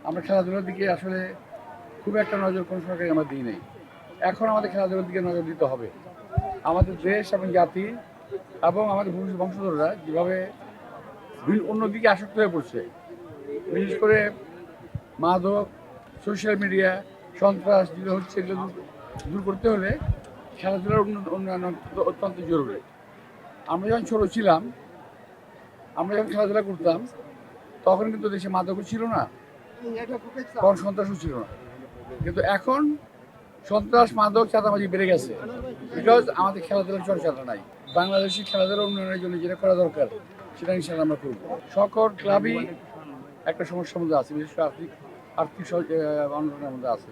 আমরা খেলাধুলার দিকে আসলে খুব একটা নজর কোন সরকারি আমরা দিই নাই। এখন আমাদের খেলাধুলার দিকে নজর দিতে হবে। আমাদের দেশ এবং জাতি এবং আমাদের ভবিষ্যৎ বংশধররা যেভাবে অন্যদিকে আসক্ত হয়ে পড়ছে, বিশেষ করে মাদক, সোশ্যাল মিডিয়া, সন্ত্রাস যেগুলো হচ্ছে, এগুলো দূর করতে হলে খেলাধুলার উন্নয়ন অত্যন্ত জরুরি। আমরা যখন ছোট ছিলাম, আমরা যখন খেলাধুলা করতাম, তখন কিন্তু দেশে মাদকও ছিল না, তখন সন্ত্রাসও ছিল না। কিন্তু এখন সন্ত্রাস, মাদক, চাঁদাবাজি বেড়ে গেছে, বিকজ আমাদের খেলাধুলার চর্চাটা নাই। বাংলাদেশি খেলাধুলার উন্নয়নের জন্য যেটা করা দরকার সেটা ইনশাআল্লাহ আমরা করব। সকল ক্লাবই একটা সমস্যার মধ্যে আছে, বিশেষ করে আর্থিক অনটনের মধ্যে আছে।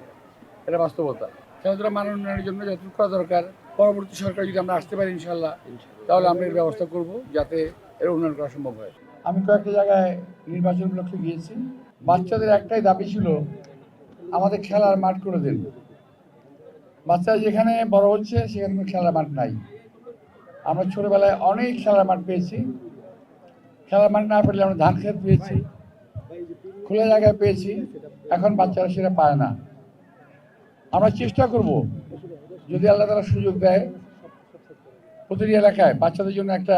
এটা বাস্তবতা। খেলাধুলা মান উন্নয়নের জন্য যতটুকু করা দরকার, পরবর্তী সরকার যদি আমরা আসতে পারি ইনশাআল্লাহ, তাহলে আমরা এর ব্যবস্থা করব যাতে এর উন্নয়ন করা সম্ভব হয়। আমি কয়েকটা জায়গায় নির্বাচন লক্ষ্যে গিয়েছি। বাচ্চাদের একটাই দাবি ছিল, আমাদের খেলার মাঠ করে দেন। বাচ্চারা যেখানে বড় হচ্ছে সেখানে কোনো খেলার মাঠ নাই। আমরা ছোটবেলায় অনেক খেলার মাঠ পেয়েছি। খেলার মাঠ না পেলে আমরা ধান খেত পেয়েছি, খোলা জায়গায় পেয়েছি। এখন বাচ্চারা সেটা পায় না। আমরা চেষ্টা করব, যদি আল্লাহ তাআলা সুযোগ দেয়, প্রতিটি এলাকায় বাচ্চাদের জন্য একটা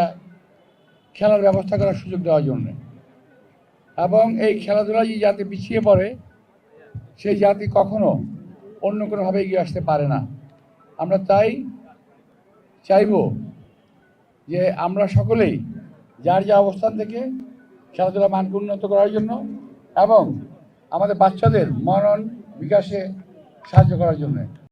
খেলার ব্যবস্থা করার সুযোগ দেওয়ার জন্য। এবং এই খেলাধুলায় যে জাতি পিছিয়ে পড়ে, সেই জাতি কখনো অন্য কোনোভাবে এগিয়ে আসতে পারে না। আমরা চাইব যে আমরা সকলেই যার যা অবস্থান থেকে খেলাধুলা মানকে উন্নত করার জন্য এবং আমাদের বাচ্চাদের মনন বিকাশে সাহায্য করার জন্য